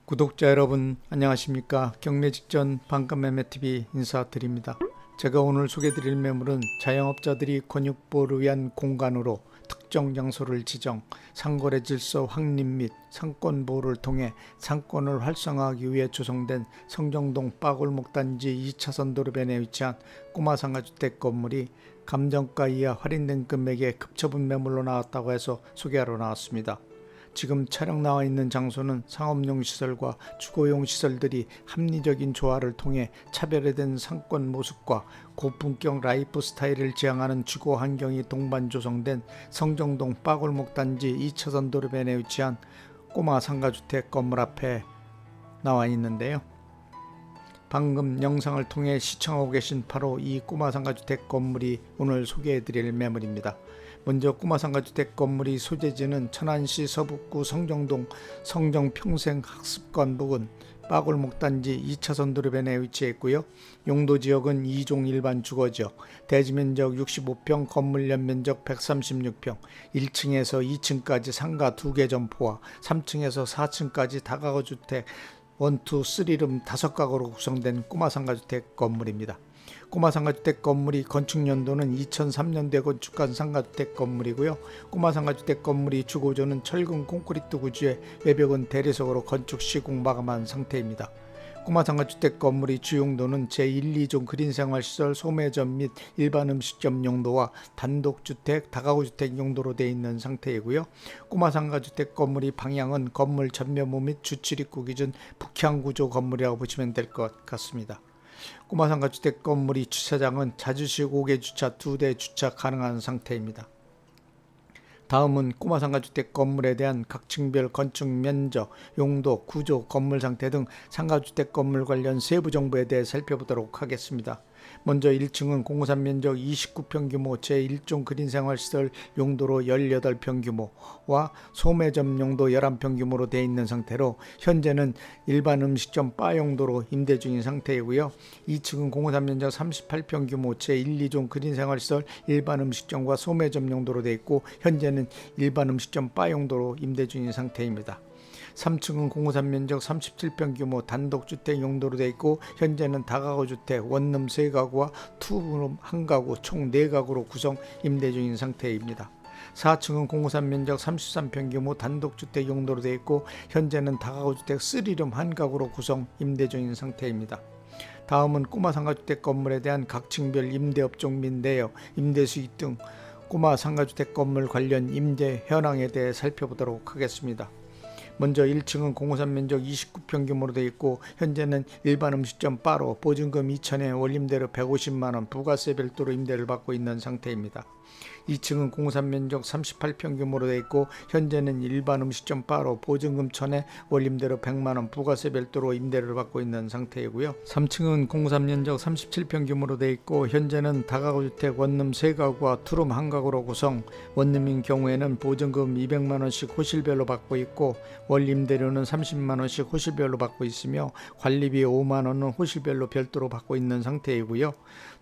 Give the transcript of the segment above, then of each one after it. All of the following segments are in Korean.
구독자 여러분 안녕하십니까. 경매 직전 반가 매매TV 인사드립니다. 제가 오늘 소개드릴 매물은 자영업자들이 권익보호를 위한 공간으로 특정 장소를 지정, 상거래 질서 확립 및 상권 보호를 통해 상권을 활성화하기 위해 조성된 성정동 빠골목 단지 2차선 도로변에 위치한 꼬마 상가주택 건물이 감정가 이하 할인된 금액에 급처분 매물로 나왔다고 해서 소개하러 나왔습니다. 지금 촬영 나와 있는 장소는 상업용 시설과 주거용 시설들이 합리적인 조화를 통해 차별화된 상권 모습과 고품격 라이프 스타일을 지향하는 주거 환경이 동반 조성된 성정동 빠골목 단지 2차선 도로변에 위치한 꼬마 상가주택 건물 앞에 나와 있는데요. 방금 영상을 통해 시청하고 계신 바로 이 꼬마 상가주택 건물이 오늘 소개해드릴 매물입니다. 먼저 꼬마 상가주택 건물이 소재지는 천안시 서북구 성정동 성정평생학습관 부근 빠골목 단지 2차선 도로변에 위치해 있고요. 용도지역은 2종 일반 주거지역, 대지면적 65평, 건물 연면적 136평, 1층에서 2층까지 상가 2개 점포와 3층에서 4층까지 다가구주택 1, 2, 3룸 5가구로 구성된 꼬마 상가주택 건물입니다. 꼬마 상가주택 건물이 건축 연도는 2003년도에 건축한 상가주택 건물이고요. 꼬마 상가주택 건물이 주고조는 철근 콘크리트 구조에 외벽은 대리석으로 건축 시공 마감한 상태입니다. 꼬마 상가주택 건물이 주용도는 제1, 2종 그린생활시설, 소매점 및 일반 음식점 용도와 단독주택, 다가구주택 용도로 되어 있는 상태이고요. 꼬마 상가주택 건물이 방향은 건물 전면부 및 주출입구 기준 북향구조 건물이라고 보시면 될 것 같습니다. 꼬마 상가주택 건물이 주차장은 자주식 5개 주차 2대 주차 가능한 상태입니다. 다음은 꼬마 상가주택 건물에 대한 각 층별 건축 면적, 용도, 구조, 건물 상태 등 상가주택 건물 관련 세부 정보에 대해 살펴보도록 하겠습니다. 먼저 1층은 공사 면적 29평 규모 제1종 그린생활시설 용도로 18평 규모와 소매점 용도 11평 규모로 되어 있는 상태로 현재는 일반 음식점 바 용도로 임대 중인 상태이고요. 2층은 공사 면적 38평 규모 제1, 2종 그린생활시설 일반 음식점과 소매점 용도로 되어 있고 현재는 일반 음식점 바 용도로 임대 중인 상태입니다. 3층은 공사 면적 37평 규모 단독주택 용도로 되어 있고 현재는 다가구주택 원룸 3가구와 투룸 1가구 총 4가구로 구성 임대 중인 상태입니다. 4층은 공사 면적 33평 규모 단독주택 용도로 되어 있고 현재는 다가구주택 3룸 1가구로 구성 임대 중인 상태입니다. 다음은 꼬마 상가주택 건물에 대한 각 층별 임대업종 및 내역, 임대수익 등 꼬마 상가주택 건물 관련 임대 현황에 대해 살펴보도록 하겠습니다. 먼저 1층은 공사 면적 29평 규모로 되어 있고 현재는 일반 음식점 바로 보증금 2천에 월임대로 150만원 부가세 별도로 임대를 받고 있는 상태입니다. 2층은 공사 면적 38평 규모로 되어 있고 현재는 일반 음식점 바로 보증금 1,000에 월임대로 100만원 부가세 별도로 임대를 받고 있는 상태이고요. 3층은 공사 면적 37평 규모로 되어 있고 현재는 다가구주택 원룸 3가구와 투룸 1가구로 구성, 원룸인 경우에는 보증금 200만원씩 호실별로 받고 있고 월임대료는 30만원씩 호실별로 받고 있으며 관리비 5만원은 호실별로 별도로 받고 있는 상태이고요.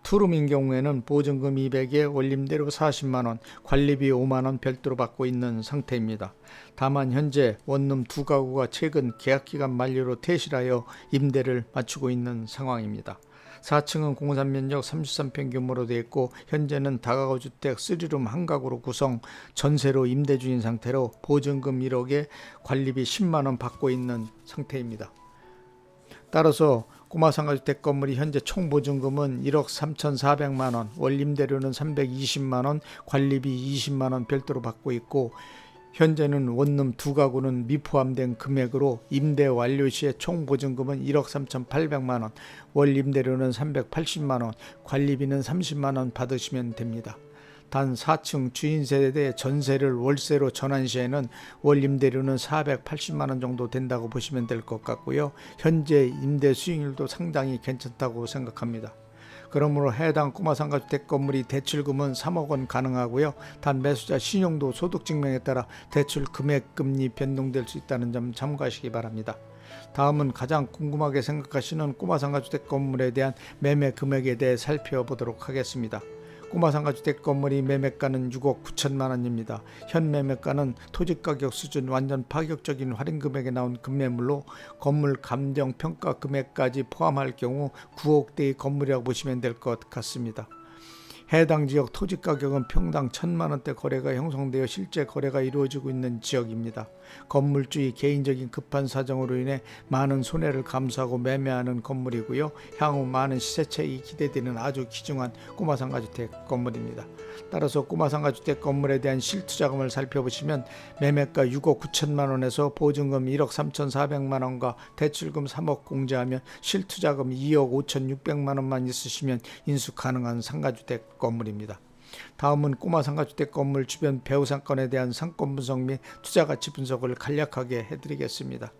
투룸인 경우에는 보증금 200에 월임대료 40만원, 관리비 5만원 별도로 받고 있는 상태입니다. 다만 현재 원룸 2가구가 최근 계약기간 만료로 퇴실하여 임대를 마치고 있는 상황입니다. 4층은 공사 면적 33평 규모로 되어 있고 현재는 다가구주택 3룸 1가구로 구성, 전세로 임대 중인 상태로 보증금 1억에 관리비 10만원 받고 있는 상태입니다. 따라서 꼬마 상가주택 건물이 현재 총 보증금은 1억 3,400만원, 월임대료는 320만원, 관리비 20만원 별도로 받고 있고 현재는 원룸 2가구는 미포함된 금액으로 임대 완료 시에 총 보증금은 1억 3,800만원, 월임대료는 380만원, 관리비는 30만원 받으시면 됩니다. 단 4층 주인세대 전세를 월세로 전환 시에는 월임대료는 480만원 정도 된다고 보시면 될 것 같고요. 현재 임대 수익률도 상당히 괜찮다고 생각합니다. 그러므로 해당 꼬마 상가주택 건물이 대출금은 3억 원 가능하고요. 단 매수자 신용도 소득증명에 따라 대출 금액 금리 변동될 수 있다는 점 참고하시기 바랍니다. 다음은 가장 궁금하게 생각하시는 꼬마 상가주택 건물에 대한 매매 금액에 대해 살펴보도록 하겠습니다. 꼬마 상가주택 건물이 매매가는 6억 9천만 원입니다. 현 매매가는 토지가격 수준 완전 파격적인 할인금액에 나온 급매물로 건물 감정 평가 금액까지 포함할 경우 9억대의 건물이라고 보시면 될 것 같습니다. 해당 지역 토지 가격은 평당 1,000만 원대 거래가 형성되어 실제 거래가 이루어지고 있는 지역입니다. 건물주의 개인적인 급한 사정으로 인해 많은 손해를 감수하고 매매하는 건물이고요. 향후 많은 시세차익이 기대되는 아주 귀중한 꼬마 상가주택 건물입니다. 따라서 꼬마 상가주택 건물에 대한 실투자금을 살펴보시면 매매가 6억 9천만 원에서 보증금 1억 3,400만 원과 대출금 3억 공제하면 실투자금 2억 5,600만 원만 있으시면 인수 가능한 상가주택 건물입니다. 다음은 꼬마 상가주택 건물 주변 배후 상권에 대한 상권 분석 및 투자가치 분석을 간략하게 해드리겠습니다.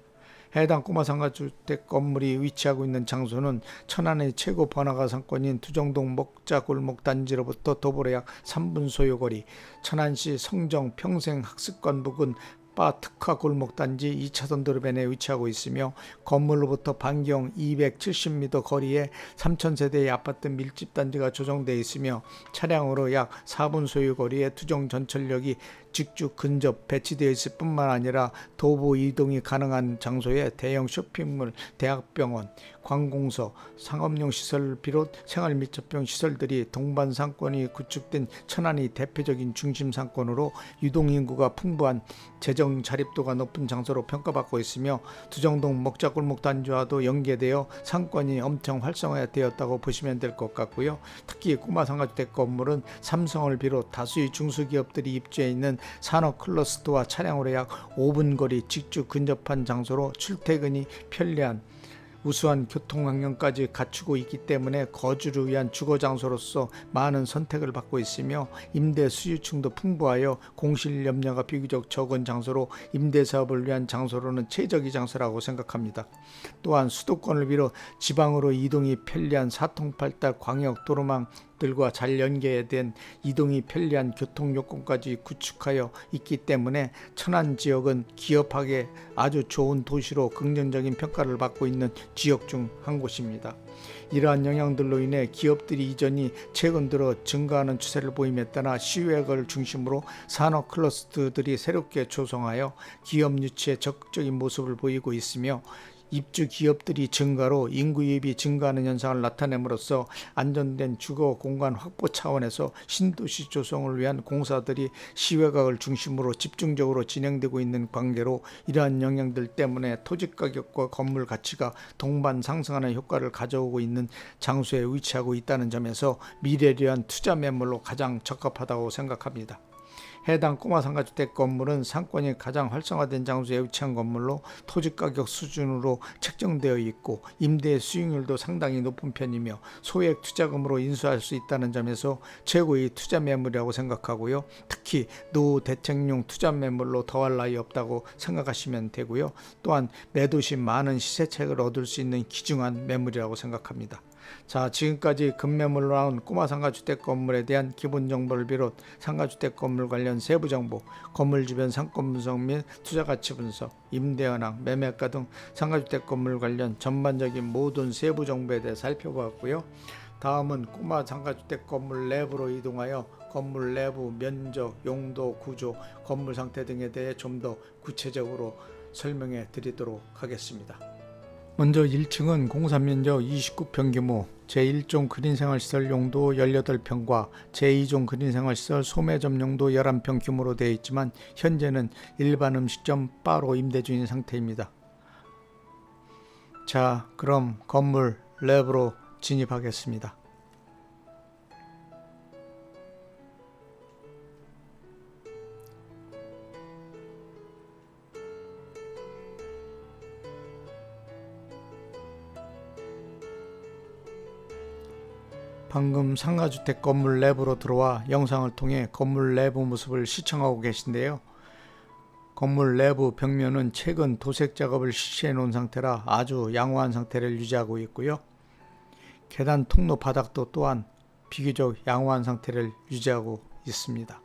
해당 꼬마 상가주택 건물이 위치하고 있는 장소는 천안의 최고 번화가 상권인 두정동 먹자골목 단지로부터 도보로 약 3분 소요거리, 천안시 성정 평생학습관 부근 바 특화 골목 단지 2차선 도로변에 위치하고 있으며 건물로부터 반경 270m 거리에 3,000세대의 아파트 밀집 단지가 조성되어 있으며 차량으로 약 4분 소요 거리에 두정 전철역이 직주 근접 배치되어 있을 뿐만 아니라 도보 이동이 가능한 장소에 대형 쇼핑몰, 대학병원, 관공서, 상업용 시설을 비롯 생활 밀접형 시설들이 동반 상권이 구축된 천안이 대표적인 중심 상권으로 유동인구가 풍부한 재정 자립도가 높은 장소로 평가받고 있으며 두정동 먹자골목 단지와도 연계되어 상권이 엄청 활성화되었다고 보시면 될 것 같고요. 특히 꼬마 상가주택 건물은 삼성을 비롯 다수의 중소기업들이 입주해 있는 산업 클러스터와 차량으로 약 5분 거리 직주 근접한 장소로 출퇴근이 편리한 우수한 교통 환경까지 갖추고 있기 때문에 거주를 위한 주거 장소로서 많은 선택을 받고 있으며 임대 수요층도 풍부하여 공실 염려가 비교적 적은 장소로 임대 사업을 위한 장소로는 최적의 장소라고 생각합니다. 또한 수도권을 비롯 지방으로 이동이 편리한 사통팔달 광역 도로망 들과 잘 연계된 이동이 편리한 교통 요건까지 구축하여 있기 때문에 천안 지역은 기업하기에 아주 좋은 도시로 긍정적인 평가를 받고 있는 지역 중 한 곳입니다. 이러한 영향들로 인해 기업들이 이전이 최근 들어 증가하는 추세를 보임에 따라 시외곽을 중심으로 산업 클러스터들이 새롭게 조성하여 기업 유치에 적극적인 모습을 보이고 있으며 입주 기업들이 증가로 인구 유입이 증가하는 현상을 나타냄으로써 안전된 주거 공간 확보 차원에서 신도시 조성을 위한 공사들이 시외곽을 중심으로 집중적으로 진행되고 있는 관계로 이러한 영향들 때문에 토지 가격과 건물 가치가 동반 상승하는 효과를 가져오고 있는 장소에 위치하고 있다는 점에서 미래를 위한 투자 매물로 가장 적합하다고 생각합니다. 해당 꼬마 상가주택 건물은 상권이 가장 활성화된 장소에 위치한 건물로 토지가격 수준으로 책정되어 있고 임대 수익률도 상당히 높은 편이며 소액 투자금으로 인수할 수 있다는 점에서 최고의 투자 매물이라고 생각하고요. 특히 노후 대책용 투자 매물로 더할 나위 없다고 생각하시면 되고요. 또한 매도 시 많은 시세차익을 얻을 수 있는 귀중한 매물이라고 생각합니다. 자, 지금까지 급매물로 나온 꼬마 상가주택 건물에 대한 기본 정보를 비롯 상가주택 건물 관련 세부 정보, 건물 주변 상권 분석 및 투자가치 분석, 임대 현황, 매매가 등 상가주택 건물 관련 전반적인 모든 세부 정보에 대해 살펴보았고요. 다음은 꼬마 상가주택 건물 내부로 이동하여 건물 내부 면적, 용도, 구조, 건물 상태 등에 대해 좀 더 구체적으로 설명해 드리도록 하겠습니다. 먼저 1층은 공사면적 29평 규모, 제1종 그린생활시설 용도 18평과 제2종 그린생활시설 소매점 용도 11평 규모로 되어 있지만 현재는 일반 음식점 바로 임대 중인 상태입니다. 자, 그럼 건물 내부로 진입하겠습니다. 방금 상가주택 건물 내부로 들어와 영상을 통해 건물 내부 모습을 시청하고 계신데요. 건물 내부 벽면은 최근 도색 작업을 실시해 놓은 상태라 아주 양호한 상태를 유지하고 있고요. 계단 통로 바닥도 또한 비교적 양호한 상태를 유지하고 있습니다.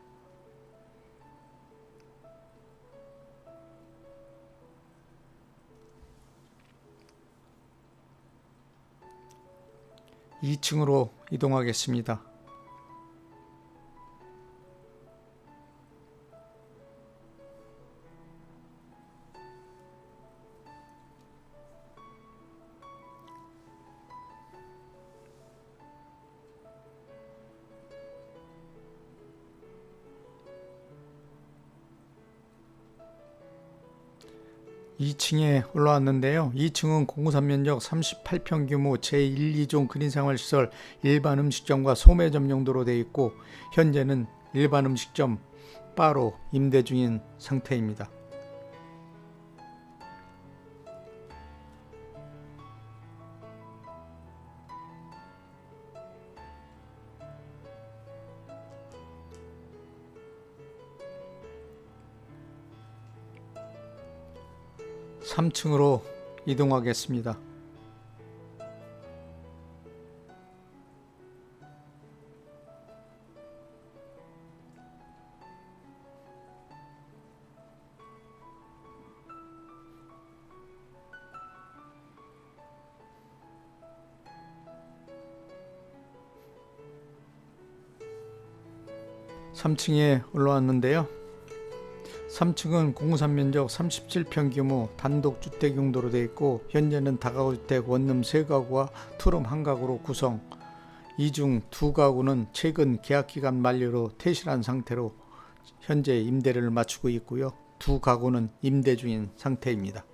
2층으로 이동하겠습니다. 2층에 올라왔는데요. 2층은 공사 면적 38평 규모 제1, 2종 그린생활시설 일반 음식점과 소매점 용도로 되어 있고 현재는 일반 음식점 바로 임대 중인 상태입니다. (3층으로) 이동하겠습니다. (3층에) 올라왔는데요. 3층은 공사 면적 37평 규모 단독주택 용도로 되어 있고 현재는 다가구주택 원룸 3가구와 투룸 1가구로 구성. 이 중 2가구는 최근 계약기간 만료로 퇴실한 상태로 현재 임대를 마치고 있고요. 2가구는 임대 중인 상태입니다.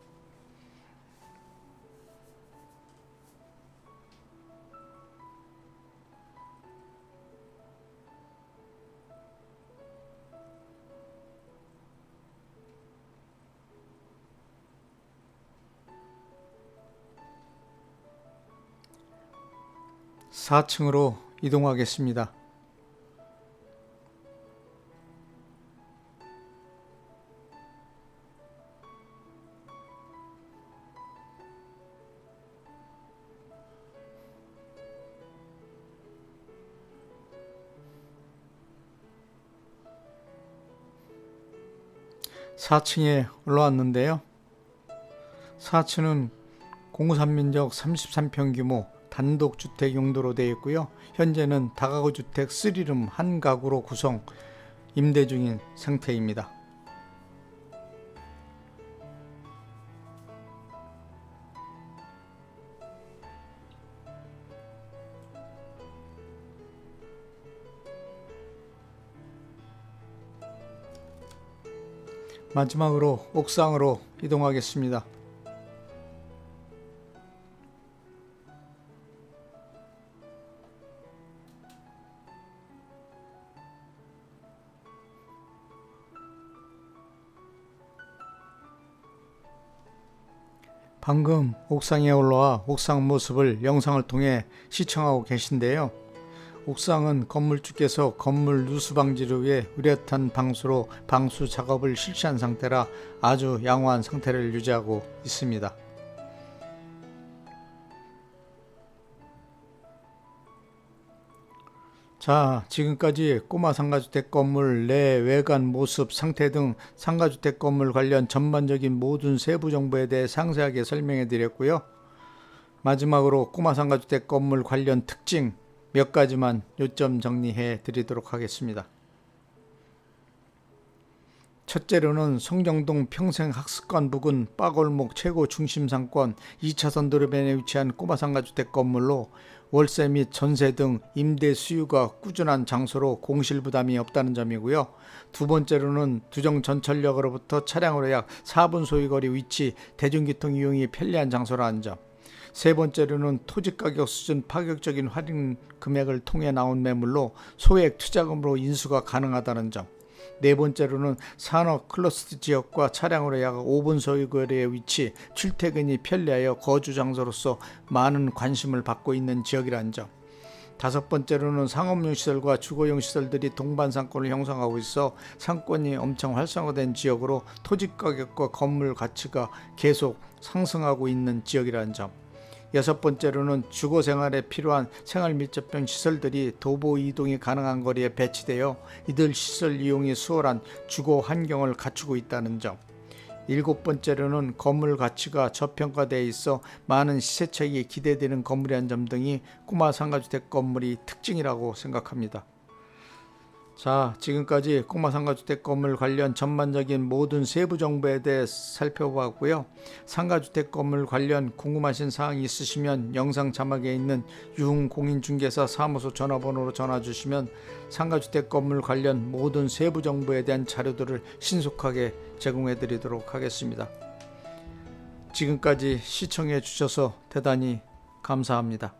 (4층으로) 이동하겠습니다. (4층에) 올라왔는데요. 4층은 공사 면적 33평 규모 단독주택 용도로 되어 있고요. 현재는 다가구주택 3룸 1가구로 구성, 임대 중인 상태입니다. 마지막으로 옥상으로 이동하겠습니다. 방금 옥상에 올라와 옥상 모습을 영상을 통해 시청하고 계신데요. 옥상은 건물주께서 건물 누수 방지를 위해 우레탄 방수로 방수 작업을 실시한 상태라 아주 양호한 상태를 유지하고 있습니다. 자, 지금까지 꼬마 상가주택 건물 내 외관 모습 상태 등 상가주택 건물 관련 전반적인 모든 세부 정보에 대해 상세하게 설명해 드렸고요. 마지막으로 꼬마 상가주택 건물 관련 특징 몇 가지만 요점 정리해 드리도록 하겠습니다. 첫째로는 성정동 평생학습관 부근 빠골목 최고 중심 상권 2차선 도로변에 위치한 꼬마 상가주택 건물로 월세 및 전세 등 임대 수요가 꾸준한 장소로 공실 부담이 없다는 점이고요. 두 번째로는 두정 전철역으로부터 차량으로 약 4분 소요거리 위치, 대중교통 이용이 편리한 장소라는 점. 세 번째로는 토지가격 수준 파격적인 할인 금액을 통해 나온 매물로 소액 투자금으로 인수가 가능하다는 점. 네 번째로는 산업 클러스터 지역과 차량으로 약 5분 소요거리에 위치, 출퇴근이 편리하여 거주 장소로서 많은 관심을 받고 있는 지역이라는 점. 다섯 번째로는 상업용 시설과 주거용 시설들이 동반 상권을 형성하고 있어 상권이 엄청 활성화된 지역으로 토지 가격과 건물 가치가 계속 상승하고 있는 지역이라는 점. 여섯 번째로는 주거 생활에 필요한 생활 밀접형 시설들이 도보 이동이 가능한 거리에 배치되어 이들 시설 이용이 수월한 주거 환경을 갖추고 있다는 점. 일곱 번째로는 건물 가치가 저평가되어 있어 많은 시세차익이 기대되는 건물이란 점 등이 꼬마 상가주택 건물이 특징이라고 생각합니다. 자, 지금까지 꼬마 상가주택 건물 관련 전반적인 모든 세부 정보에 대해 살펴보았고요. 상가주택 건물 관련 궁금하신 사항이 있으시면 영상 자막에 있는 유흥공인중개사 사무소 전화번호로 전화 주시면 상가주택 건물 관련 모든 세부 정보에 대한 자료들을 신속하게 제공해 드리도록 하겠습니다. 지금까지 시청해 주셔서 대단히 감사합니다.